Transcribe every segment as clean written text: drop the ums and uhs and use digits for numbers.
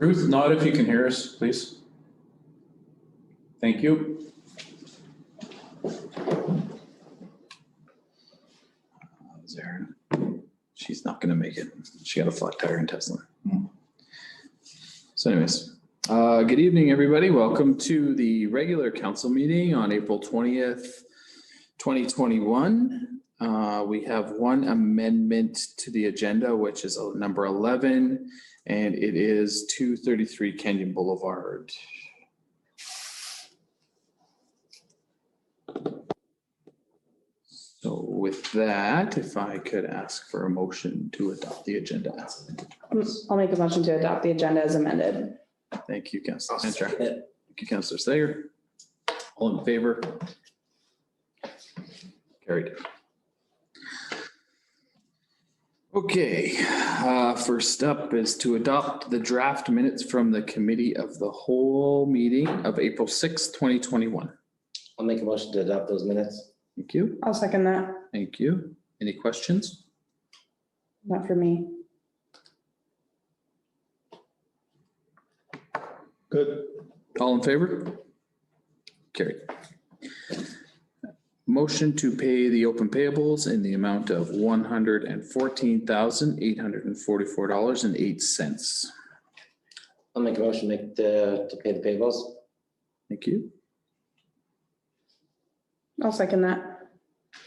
Ruth, nod if you can hear us, please. Thank you. There. She's not gonna make it. She got a flat tire in Tesla. So anyways, good evening, everybody. Welcome to the regular council meeting on April 20th, 2021. We have one amendment to the agenda, which is number 11, and it is 233 Kenyon Boulevard. So with that, if I could ask for a motion to adopt the agenda as amended. I'll make a motion to adopt the agenda as amended. Thank you, Councilor Hancher. Thank you, Councilor Sager. All in favor? Carried. Okay, first up is to adopt the draft minutes from the Committee of the Whole meeting of April 6th, 2021. I'll make a motion to adopt those minutes. Thank you. I'll second that. Thank you. Any questions? Not for me. Good. All in favor? Carried. Motion to pay the open payables in the amount of $114,844.08. I'll make a motion to pay the payables. Thank you. I'll second that.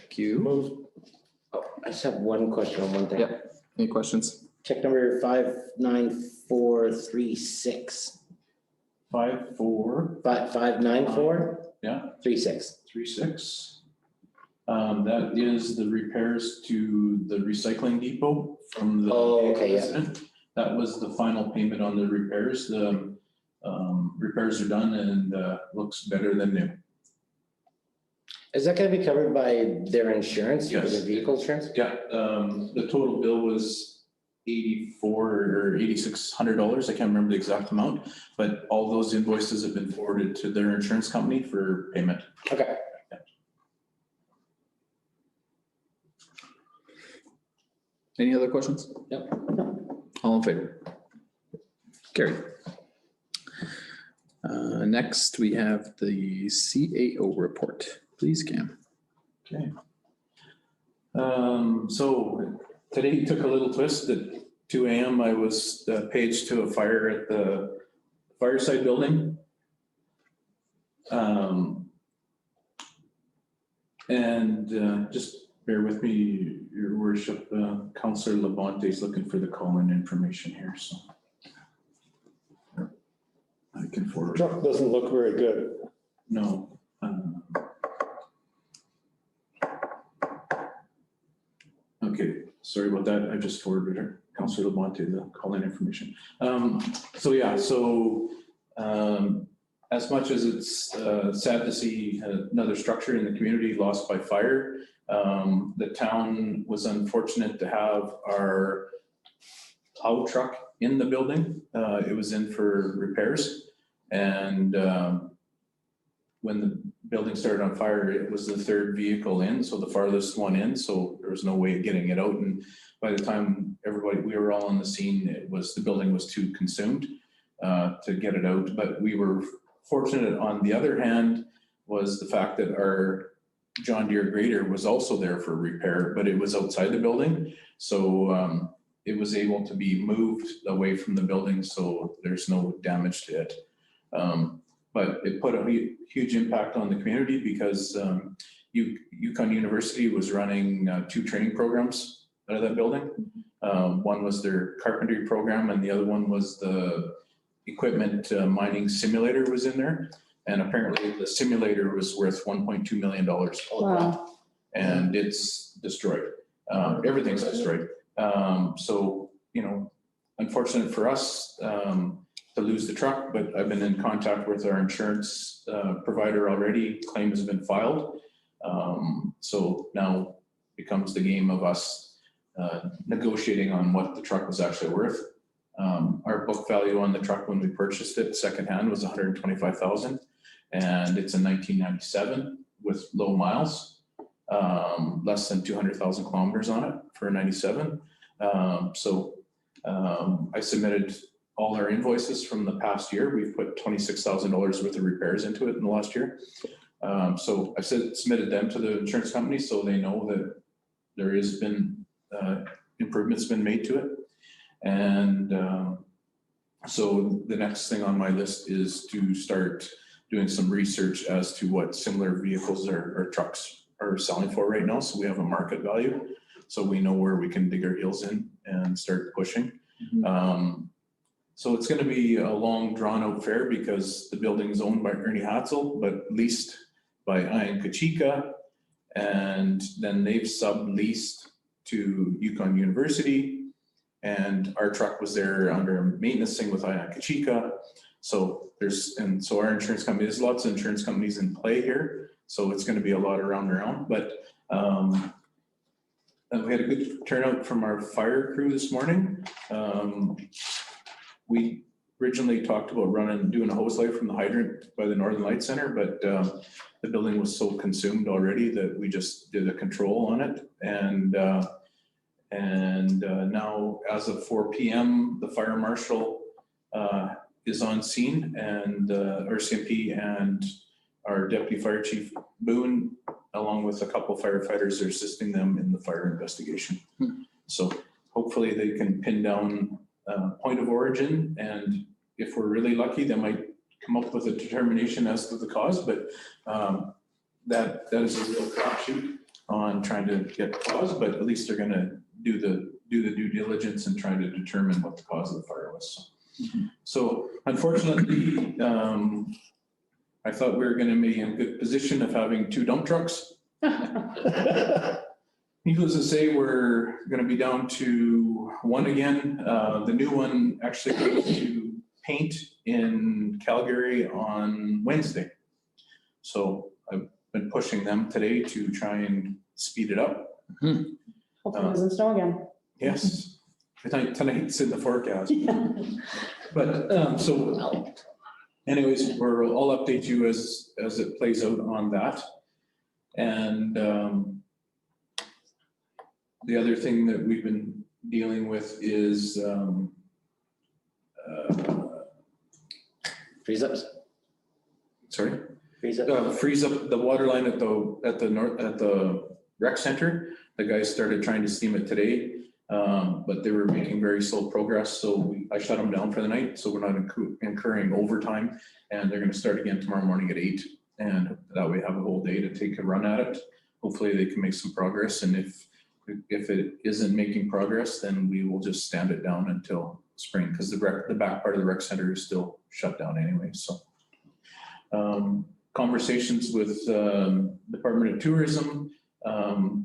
Thank you. Oh, I just have one question on one thing. Yep. Any questions? Check number 59436. 594? Yeah. 36. 36. That is the repairs to the recycling depot from the. Oh, okay, yeah. accident. That was the final payment on the repairs. The repairs are done and looks better than new. Is that going to be covered by their insurance? Yes. Their vehicle insurance? Yeah, the total bill was $8,400 or $8,600. I can't remember the exact amount, but all those invoices have been forwarded to their insurance company for payment. Okay. Any other questions? Yep. All in favor? Carried. Next, we have the CAO report. Please, Cam. Okay. So today took a little twist. At 2 a.m. I was paged to a fire at the Fireside building. Just bear with me, Your Worship. Councillor Labonte is looking for the call-in information here, so I can forward. Truck doesn't look very good. No. Okay, sorry about that. I just forwarded her, Councillor Labonte, the call-in information. As much as it's sad to see another structure in the community lost by fire, the town was unfortunate to have our plow truck in the building. It was in for repairs, and when the building started on fire, it was the third vehicle in, so the farthest one in, so there was no way of getting it out. And by the time we were all on the scene, the building was too consumed to get it out. But we were fortunate, on the other hand, was the fact that our John Deere grader was also there for repair, but it was outside the building. So it was able to be moved away from the building, so there's no damage to it. But it put a huge impact on the community because Yukon University was running 2 training programs out of that building. One was their carpentry program, and the other one was the equipment mining simulator was in there. And apparently the simulator was worth $1.2 million. Wow. And it's destroyed. Everything's destroyed. So, unfortunate for us to lose the truck, but I've been in contact with our insurance provider already. Claim has been filed. So now becomes the game of us negotiating on what the truck was actually worth. Our book value on the truck when we purchased it secondhand was $125,000, and it's a 1997 with low miles, less than 200,000 kilometers on it for a 97. I submitted all our invoices from the past year. We've put $26,000 worth of repairs into it in the last year. So I've submitted them to the insurance company so they know that there has been improvements been made to it. And so the next thing on my list is to start doing some research as to what similar vehicles or trucks are selling for right now. So we have a market value. So we know where we can dig our heels in and start pushing. So it's going to be a long drawn out fair because the building is owned by Ernie Hatzel, but leased by Ian Kachika. And then they've subleased to Yukon University. And our truck was there under a maintenance thing with Ian Kachika. So so our insurance company, there's lots of insurance companies in play here. So it's going to be a lot around and around, but we had a good turnout from our fire crew this morning. We originally talked about doing a hose light from the hydrant by the Northern Light Center, but the building was so consumed already that we just did a control on it. And now as of 4 p.m., the fire marshal is on scene, and our CMP and our deputy fire chief Boone, along with a couple firefighters, are assisting them in the fire investigation. So hopefully they can pin down point of origin, and if we're really lucky, they might come up with a determination as to the cause, but that is a real crapshoot on trying to get cause, but at least they're gonna do the due diligence and try to determine what the cause of the fire was. So unfortunately, I thought we were gonna be in a good position of having 2 dump trucks. Needless to say, we're gonna be down to 1 again. The new one actually goes to paint in Calgary on Wednesday. So I've been pushing them today to try and speed it up. Hopefully it doesn't snow again. Yes, tonight's in the forecast. But so anyways, I'll update you as it plays out on that. And the other thing that we've been dealing with is Freeze ups, sorry? freeze up. Freeze up the water line at the rec center. The guys started trying to steam it today, but they were making very slow progress. So I shut them down for the night. So we're not incurring overtime, and they're gonna start again tomorrow morning at 8. And that way have a whole day to take a run at it. Hopefully they can make some progress. And if it isn't making progress, then we will just stand it down until spring, because the back part of the rec center is still shut down anyway. So conversations with Department of Tourism,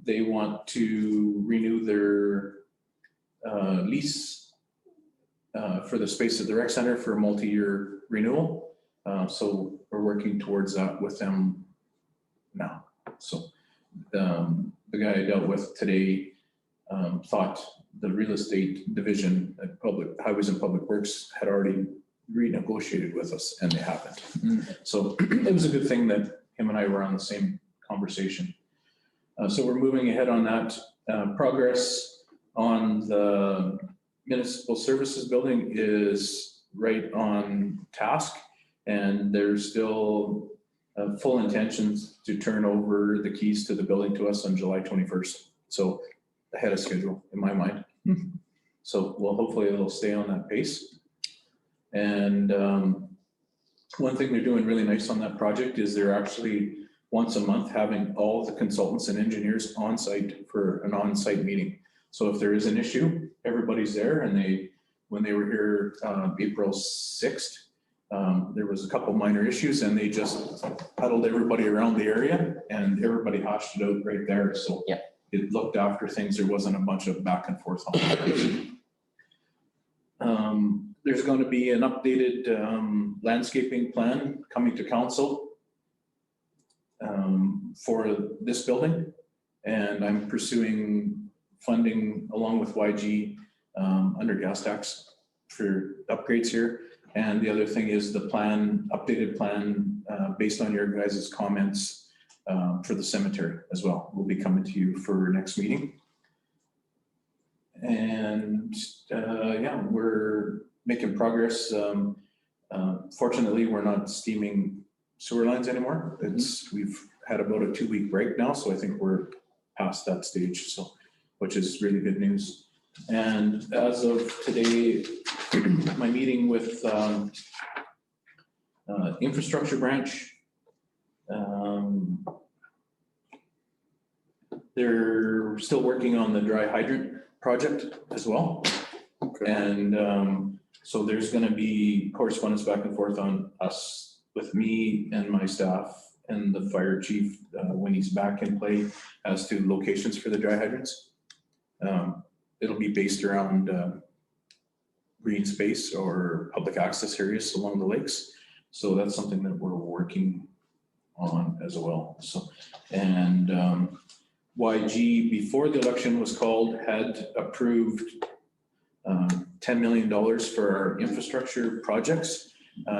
they want to renew their lease for the space at the rec center for a multi-year renewal. So we're working towards that with them now. So the guy I dealt with today thought the real estate division at Public Highways and Public Works had already renegotiated with us, and they haven't. So it was a good thing that him and I were on the same conversation. So we're moving ahead on that. Progress on the municipal services building is right on task, and there's still full intentions to turn over the keys to the building to us on July 21st. So ahead of schedule in my mind. So well, hopefully it'll stay on that pace. And one thing they're doing really nice on that project is they're actually once a month having all the consultants and engineers on site for an on-site meeting. So if there is an issue, everybody's there. And when they were here April 6th, there was a couple minor issues, and they just huddled everybody around the area and everybody hashed it out right there. So yeah, it looked after things. There wasn't a bunch of back and forth on there's going to be an updated landscaping plan coming to council for this building, and I'm pursuing funding along with YG under gas tax for upgrades here. And the other thing is the updated plan based on your guys' comments for the cemetery as well. Will be coming to you for next meeting. And yeah, we're making progress. Fortunately, we're not steaming sewer lines anymore. We've had about a 2-week break now, so I think we're past that stage, so, which is really good news. And as of today, my meeting with infrastructure branch, they're still working on the dry hydrant project as well. Okay. And so there's gonna be correspondence back and forth on us, with me and my staff and the fire chief, when he's back in play, as to locations for the dry hydrants. It'll be based around green space or public access areas along the lakes. So that's something that we're working on as well. So, and YG, before the election was called, had approved $10 million for our infrastructure projects.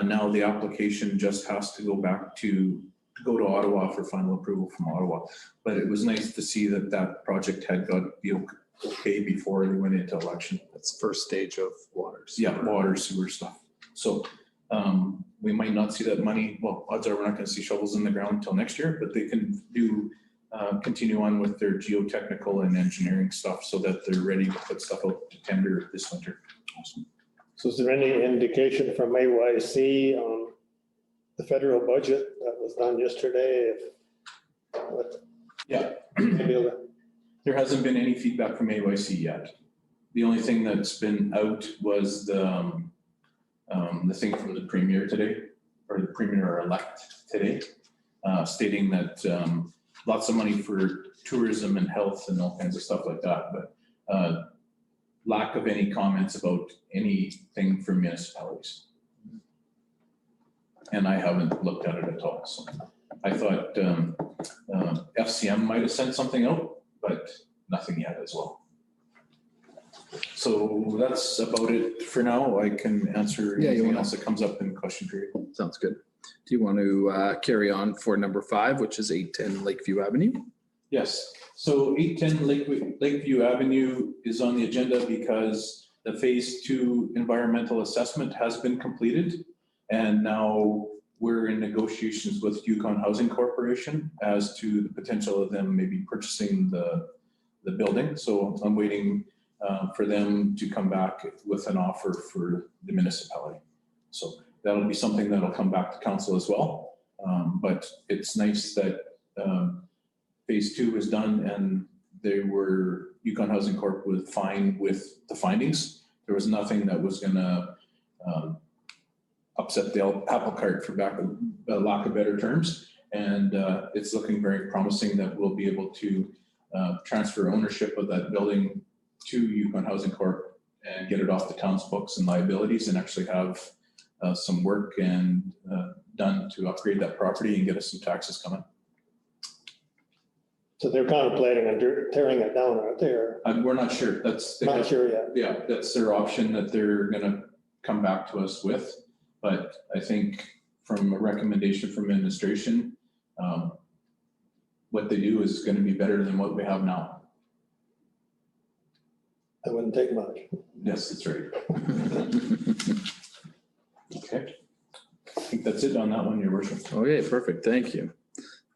Now the application just has to go to Ottawa for final approval from Ottawa. But it was nice to see that that project had got the okay before they went into election. That's the first stage of waters. Yeah, water, sewer stuff. So we might not see that money, well, odds are we're not gonna see shovels in the ground until next year, but they can continue on with their geotechnical and engineering stuff so that they're ready to put stuff out to tender this winter. Awesome. So is there any indication from AYC on the federal budget that was done yesterday? Yeah. Maybe There hasn't been any feedback from AYC yet. The only thing that's been out was the thing from the premier today, or the premier-elect today, stating that lots of money for tourism and health and all kinds of stuff like that, but lack of any comments about anything for municipalities. And I haven't looked at it at all, so I thought FCM might have sent something out, but nothing yet as well. So that's about it for now. I can answer Yeah, you anything wanna- else that comes up in question period. Sounds good. Do you want to carry on for number 5, which is 810 Lakeview Avenue? Yes, so 810 Lakeview Avenue is on the agenda because the phase 2 environmental assessment has been completed. And now we're in negotiations with Yukon Housing Corporation as to the potential of them maybe purchasing the building. So I'm waiting for them to come back with an offer for the municipality. So that'll be something that'll come back to council as well. But it's nice that phase 2 is done and Yukon Housing Corp was fine with the findings. There was nothing that was gonna upset the apple cart, for lack of better terms. And it's looking very promising that we'll be able to transfer ownership of that building to Yukon Housing Corp and get it off the town's books and liabilities, and actually have some work and done to upgrade that property and get us some taxes coming. So they're contemplating on tearing it down, aren't they? Or We're not sure. That's not sure yet. yeah, that's their option that they're gonna come back to us with. But I think from a recommendation from administration, what they do is gonna be better than what we have now. That wouldn't take much. Yes, that's right. Okay. I think that's it on that one, Your Worship. Okay, perfect. Thank you.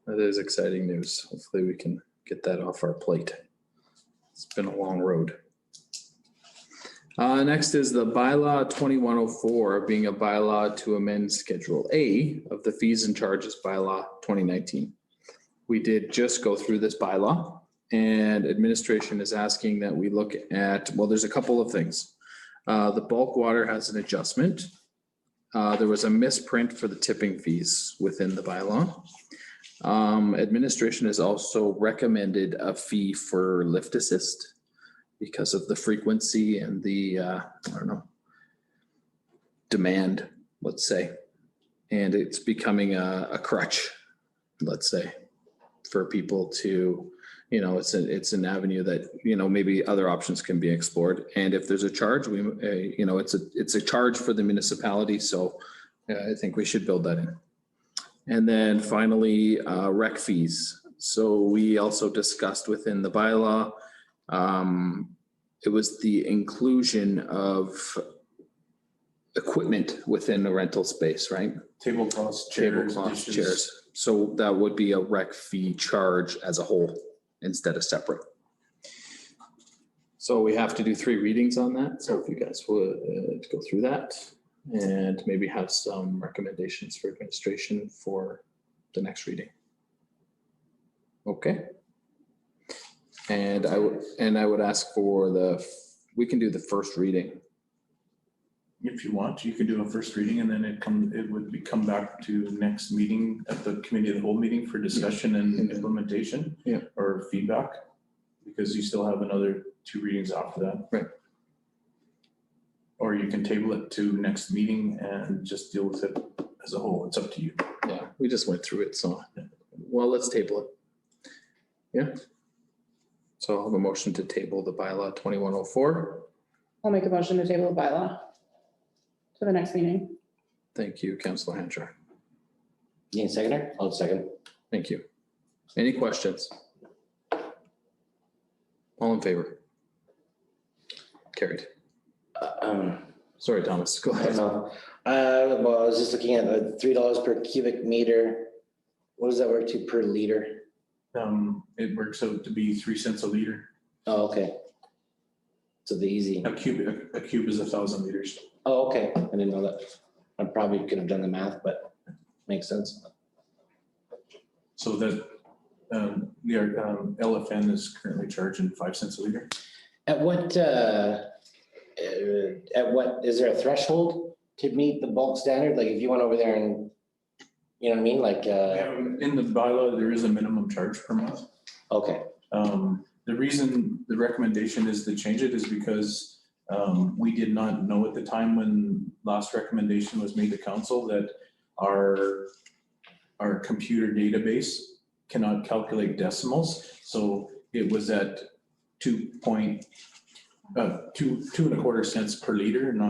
That is exciting news. Hopefully we can get that off our plate. It's been a long road. Next is the bylaw 2104, being a bylaw to amend Schedule A of the fees and charges bylaw 2019. We did just go through this bylaw, and administration is asking that we look at, well, there's a couple of things. The bulk water has an adjustment. There was a misprint for the tipping fees within the bylaw. Administration has also recommended a fee for lift assist because of the frequency and the, demand, let's say. And it's becoming a crutch, let's say, for people to, it's an avenue that, maybe other options can be explored. And if there's a charge, it's a charge for the municipality. So I think we should build that in. And then finally, rec fees. So we also discussed within the bylaw, it was the inclusion of equipment within a rental space, right? Tablecloths, chairs, Tablecloths, dishes. chairs. So that would be a rec fee charge as a whole instead of separate. So we have to do 3 readings on that. So if you guys would go through that and maybe have some recommendations for administration for the next reading. Okay. And I would ask for we can do the first reading. If you want, you can do a first reading and then it would come back to next meeting at the committee of the whole meeting for discussion and implementation. Yeah. Or feedback, because you still have another 2 readings after that. Right. Or you can table it to next meeting and just deal with it as a whole. It's up to you. Yeah, we just went through it, so, well, let's table it. Yeah. So I'll have a motion to table the bylaw 2104. I'll make a motion to table the bylaw to the next meeting. Thank you, Councillor Hanchar. Need a seconder? I'll second. Thank you. Any questions? All in favor? Carried. Sorry, Thomas, go I don't ahead. know. Well, I was just looking at the $3 per cubic meter. What does that work to per liter? It works out to be 3 cents a liter. Oh, okay. So the easy. A cube is 1,000 liters. Oh, okay. I didn't know that. I probably could have done the math, but makes sense. So that, the LFN is currently charging 5 cents a liter. At what, is there a threshold to meet the bulk standard? Like if you went over there and, you know what I mean? Like, In the bylaw, there is a minimum charge per month. okay, The reason the recommendation is to change it is because we did not know at the time when last recommendation was made to council that our computer database cannot calculate decimals. So it was at 2.25 cents per liter, and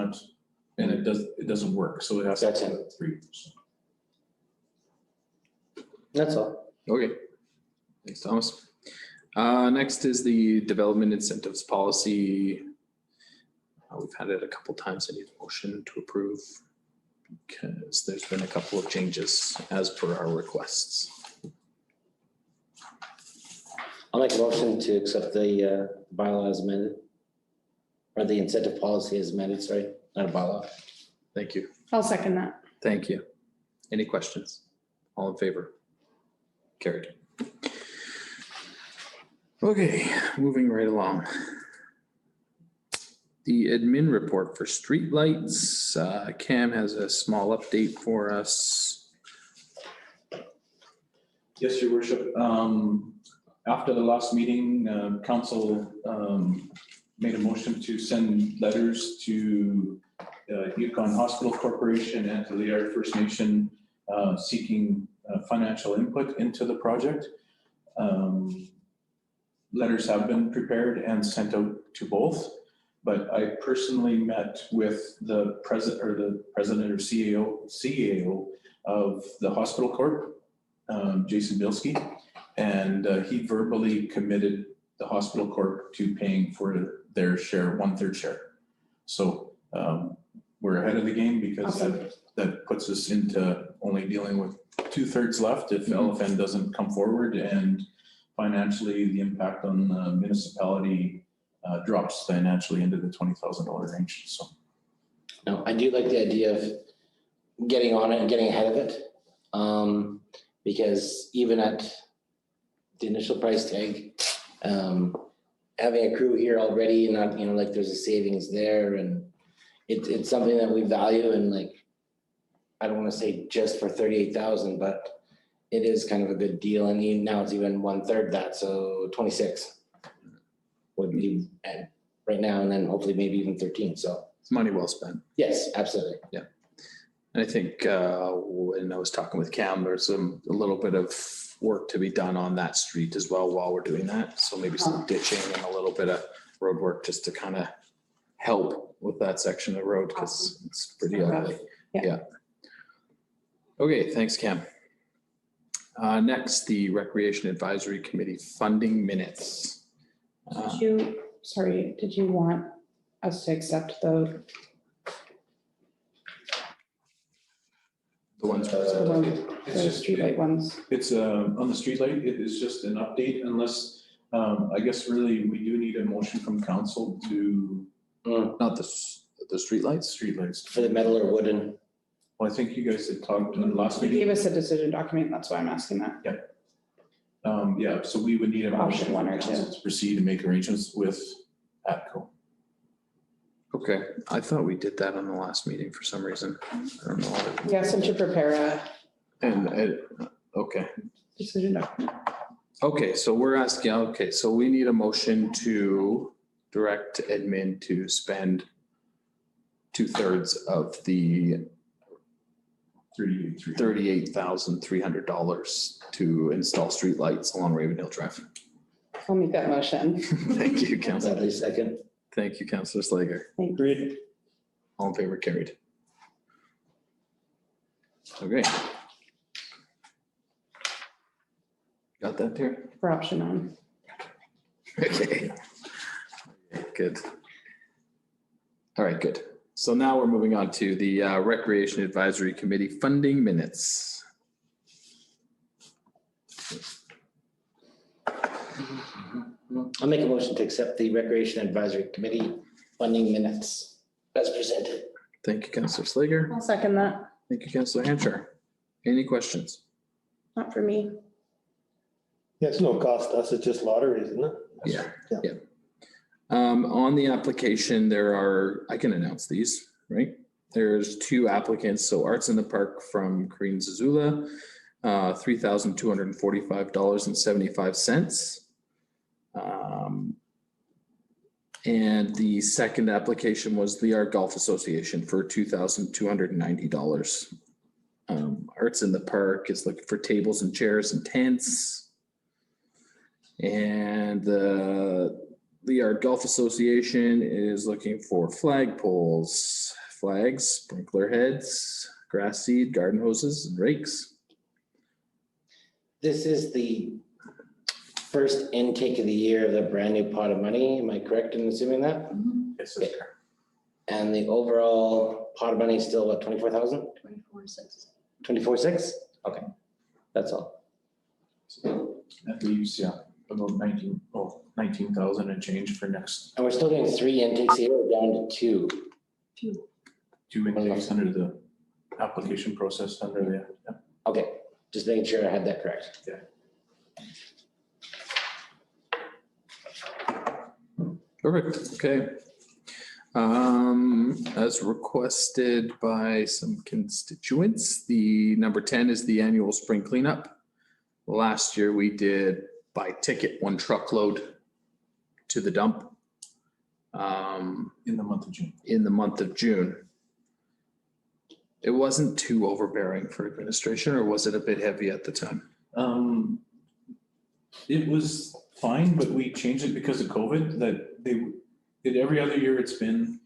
it doesn't work. So it has to Gotcha. be 3. that's all. Okay. Thanks, Thomas. Next is the development incentives policy. We've had it a couple times. I need a motion to approve because there's been a couple of changes as per our requests. I'll make a motion to accept the bylaw as amended. Or the incentive policy as amended, sorry, not a bylaw. Thank you. I'll second that. Thank you. Any questions? All in favor? Carried. Okay, moving right along. The admin report for streetlights. Cam has a small update for us. Yes, your worship. After the last meeting, council made a motion to send letters to Yukon Hospital Corporation and to Liard First Nation seeking financial input into the project. Letters have been prepared and sent out to both, but I personally met with the president or CAO of the hospital corp, Jason Bilski, and he verbally committed the hospital corp to paying for their share, 1/3 share. So we're ahead of the game because that puts us into only dealing with 2/3 left if LFN doesn't come forward, and financially the impact on the municipality drops financially into the $20,000 range. So No, I do like the idea of getting on it and getting ahead of it. Because even at the initial price tag, having a crew here already and not, like there's a savings there, and it's something that we value, and like, I don't want to say just for 38,000, but it is kind of a good deal, and even now it's even 1/3 that, so 26 would be right now, and then hopefully maybe even 13, so It's money well spent. yes, absolutely. And I think when I was talking with Cam, there's a little bit of work to be done on that street as well while we're doing that. So maybe some ditching and a little bit of road work just to kind of help with that section of road because it's pretty ugly. Yeah. Okay, thanks, Cam. Next, the Recreation Advisory Committee funding minutes. Did you want us to accept That's The present. one, It's the just, streetlight ones. it's on the streetlight, it is just an update unless, I guess really we do need a motion from council to Not the streetlights? streetlights. For the metal or wooden, Well, I think you guys had talked in the last You meeting. gave us a decision document, that's why I'm asking that. Yeah, so we would need a motion Option one from or two. council to proceed and make arrangements with ATCO. Okay, I thought we did that on the last meeting for some reason. I don't know. We asked them to prepare a Okay, decision document. okay, so we're asking, okay, so we need a motion to direct admin to spend 2/3 of the $38,300 to install streetlights along Raven Hill Drive. I'll make that motion. Thank you, Councilor. Bradley second. Thank you, Councilor Slager. Agreed. All in favor, carried. Okay. Got that, Terry? For option on. Okay. Good. All right, good. So now we're moving on to the Recreation Advisory Committee funding minutes. I'll make a motion to accept the Recreation Advisory Committee funding minutes as presented. Thank you, Councilor Slager. I'll second that. Thank you, Councilor Hanchar. Any questions? Not for me. Yeah, it's no cost to us, it's just lottery, isn't it? Yeah, Yeah. yeah. On the application, there are, I can announce these, right? There's 2 applicants, so Arts in the Park from Corinne Zazula, $3,245.75. And the second application was the Art Golf Association for $2,290. Arts in the Park is looking for tables and chairs and tents. And the Art Golf Association is looking for flagpoles, flags, sprinkler heads, grass seed, garden hoses, and rakes. This is the first intake of the year of the brand new pot of money. Am I correct in assuming that? Yes, that's correct. And the overall pot of money is still what, 24,000? 24/6. 24,600? Okay, that's all. That leaves, about 19,000 and change for next And we're still doing 3 intakes here, we're down to 2. 2 intakes under the application process under the, Okay, just making sure I had that correct. Perfect, okay. As requested by some constituents, the number 10 is the annual spring cleanup. Last year, we did by ticket 1 truckload to the dump in the month of June. in the month of June. It wasn't too overbearing for administration, or was it a bit heavy at the time? It was fine, but we changed it because of COVID, that every other year it's been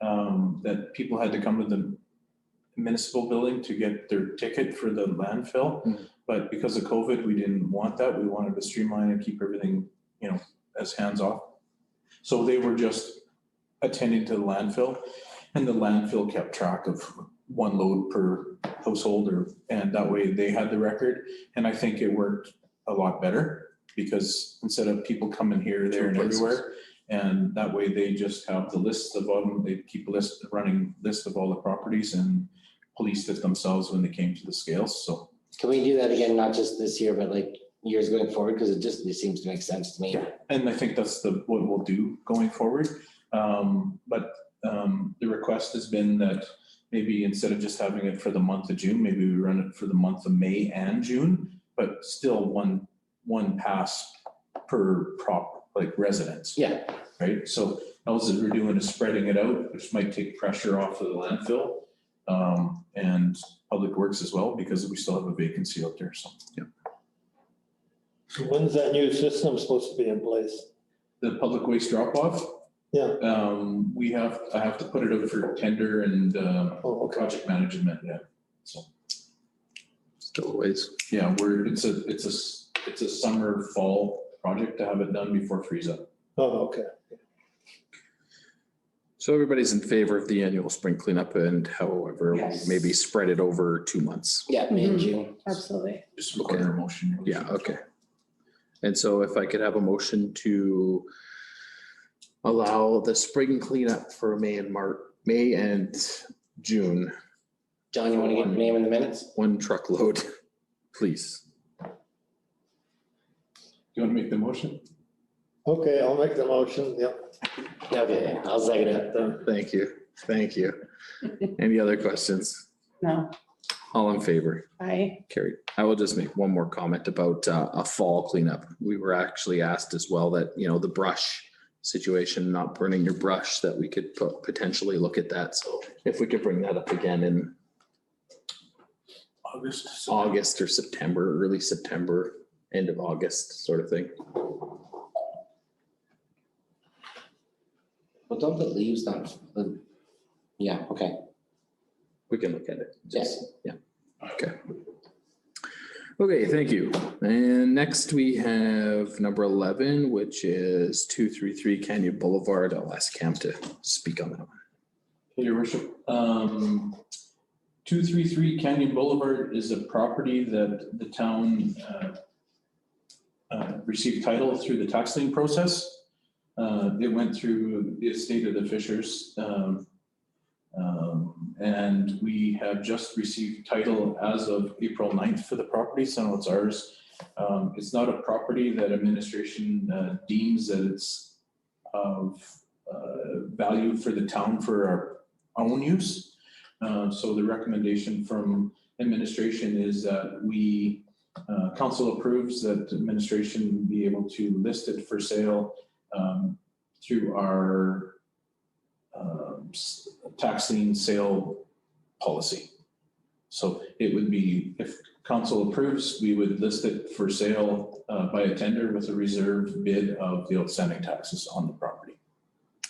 that people had to come to the municipal building to get their ticket for the landfill. Mhm. But because of COVID, we didn't want that. We wanted to streamline and keep everything, as hands off. So they were just attending to the landfill, and the landfill kept track of 1 load per household, and that way they had the record. And I think it worked a lot better because instead of people coming here, there, and Places. everywhere, and that way they just have the lists of them. They keep running list of all the properties and policed it themselves when they came to the scales. So Can we do that again, not just this year, but like years going forward? Because it seems to make sense to me. Yeah, and I think that's what we'll do going forward. But the request has been that maybe instead of just having it for the month of June, maybe we run it for the month of May and June, but still one pass per residence, Yeah, right? So else we're doing is spreading it out, which might take pressure off of the landfill and Public Works as well, because we still have a vacancy out there, so. So when's that new system supposed to be in place? The public waste drop off, Yeah, I have to put it out for tender and oh, okay. project management, so. Still a ways. Yeah, it's a summer, fall project to have it done before freeze up. Oh, okay. So everybody's in favor of the annual spring cleanup, and however, Yes. maybe spread it over 2 months. Yeah, May and Mhm. June. Absolutely. Just require a motion. Yeah, okay. And so if I could have a motion to allow the spring cleanup for May and June, John, you want to get your name in the minutes? 1 truckload, please. Do you want to make the motion? Okay, I'll make the motion, yep. Okay, I'll second it. Thank you, thank you. Any other questions? No, All in favor? Carried. I will just make one more comment about a fall cleanup. We were actually asked as well that, the brush situation, not burning your brush, that we could potentially look at that. So if we could bring that up again in August. August or September, early September, end of August sort of thing. Well, don't the leaves not, yeah, okay. We can look at it. Yeah. Okay. Okay, thank you. And next we have number 11, which is 233 Canyon Boulevard. I'll ask Cam to speak on that one. Your worship, 233 Canyon Boulevard is a property that the town received title through the tax lien process. It went through the estate of the Fishers. And we have just received title as of April 9th for the property, so it's ours. It's not a property that administration deems that it's of value for the town for our own use. So the recommendation from administration is that council approves that administration be able to list it for sale through our tax lien sale policy. So it would be, if council approves, we would list it for sale by a tender with a reserve bid of the outstanding taxes on the property.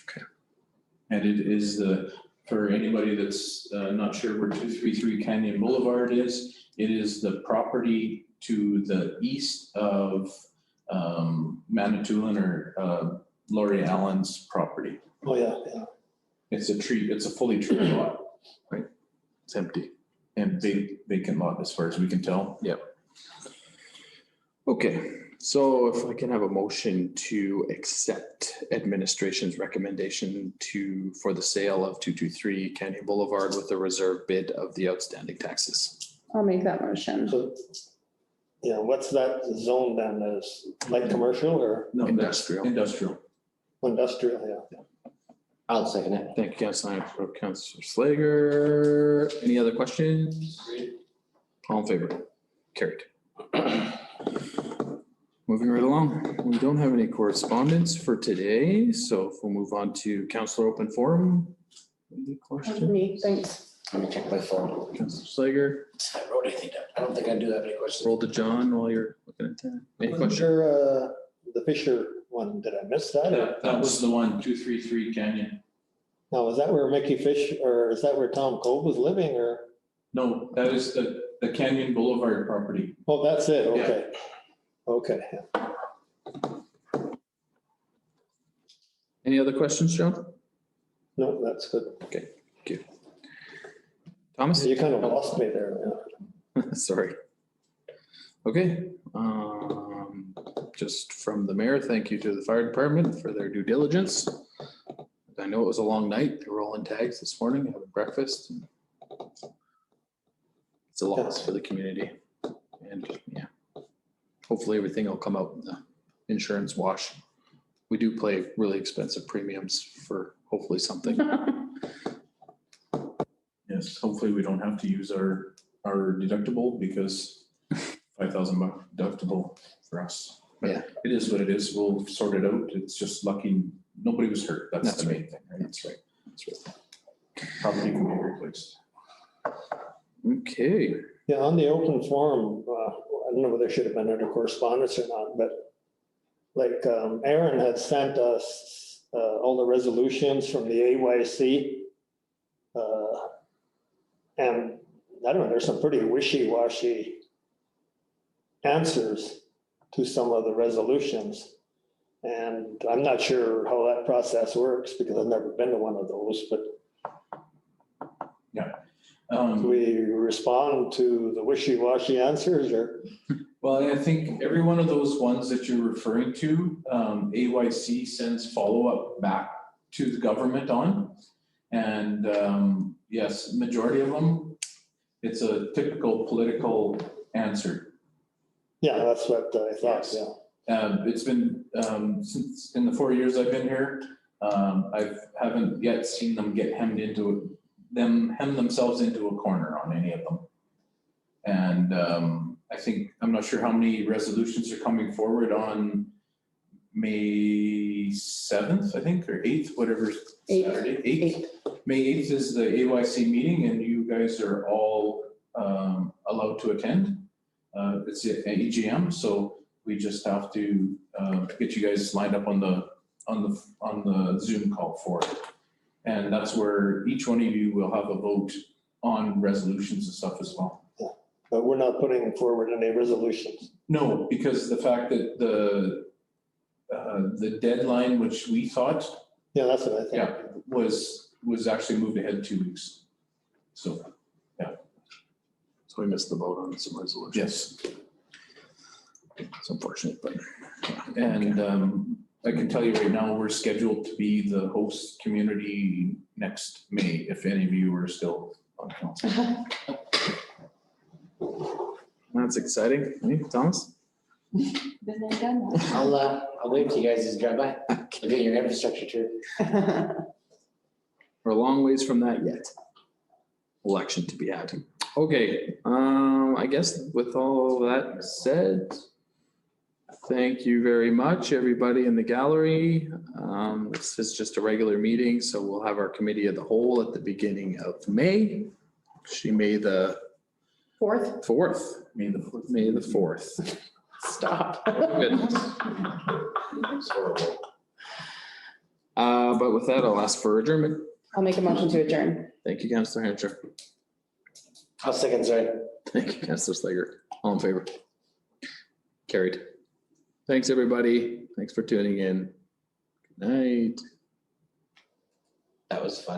Okay. And it is for anybody that's not sure where 233 Canyon Boulevard is, it is the property to the east of Manitoulin or Laurie Allen's property. Oh, yeah. It's a fully treated lot It's empty. and vacant lot as far as we can tell. Okay, so if I can have a motion to accept administration's recommendation for the sale of 223 Canyon Boulevard with a reserve bid of the outstanding taxes. I'll make that motion. So, what's that zone then, as light commercial or No, that's Industrial. Industrial. industrial, yeah? I'll second it. Thank you, Councilor Slager. Any other questions? All in favor? Carried. Moving right along, we don't have any correspondence for today, so if we'll move on to councilor open forum. Any question? Me, thanks. Let me check my phone. Councilor Slager, I wrote anything down. I don't think I do have any questions. roll to John while you're looking at that. Any questions? Sure, the Fisher one, did I miss that? That was the one, 233 Canyon. Now, is that where Mickey Fish, or is that where Tom Cove was living, or? No, that is the Canyon Boulevard property. Oh, that's it, Yeah. okay. Okay, Any other questions, John? no, that's good. Thomas? You kind of lost me there. Sorry. Okay, just from the mayor, thank you to the fire department for their due diligence. I know it was a long night. They were rolling tags this morning, having breakfast. It's a loss for the community. And yeah, hopefully everything will come out in the insurance wash. We do pay really expensive premiums for hopefully something. Yes, hopefully we don't have to use our deductible because $5,000 deductible for us. But Yeah. It is what it is. We'll sort it out. It's just lucky nobody was hurt. That's That's the right. main thing, right? That's right. That's right. Property can be replaced. Okay, Yeah, on the open forum, I don't know whether there should have been under correspondence or not, but like Aaron had sent us all the resolutions from the AYC. And I don't know, there's some pretty wishy-washy answers to some of the resolutions. And I'm not sure how that process works because I've never been to one of those, but do we respond to the wishy-washy answers or? Well, I think every one of those ones that you're referring to, AYC sends follow-up back to the government on. And yes, majority of them, it's a typical political answer. Yeah, that's what I thought, Yes. yeah. It's been, since in the 4 years I've been here, haven't yet seen them get hem themselves into a corner on any of them. And I think, I'm not sure how many resolutions are coming forward on May 7th, I think, or 8th, whatever. Eighth. Saturday, 8th. May 8th is the AYC meeting and you guys are all allowed to attend. It's an AGM, so we just have to get you guys lined up on the Zoom call for it. And that's where each one of you will have a vote on resolutions and stuff as well. But we're not putting forward any resolutions. No, because the fact that the deadline, which we thought, Yeah, that's what I think. was actually moved ahead 2 weeks. So, So we missed the vote on some resolutions. yes. It's unfortunate, but. And I can tell you right now, we're scheduled to be the host community next May, if any of you are still on council. That's exciting. Hey, Thomas? Been there, done I'll wait till you guys just drive by. Look at your infrastructure too. that. We're a long ways from that yet. Election to be had. Okay, I guess with all that said, thank you very much, everybody in the gallery. This is just a regular meeting, so we'll have our committee of the whole at the beginning of May. May the Fourth, 4th, May the 4th. May the 4th. stop. Goodness. But with that, I'll ask for adjournment. I'll make a motion to adjourn. Thank you, Councillor Hancher. I'll second, sorry. Thank you, Councillor Slager. All in favor? Carried. Thanks, everybody. Thanks for tuning in. Good night. That was funny.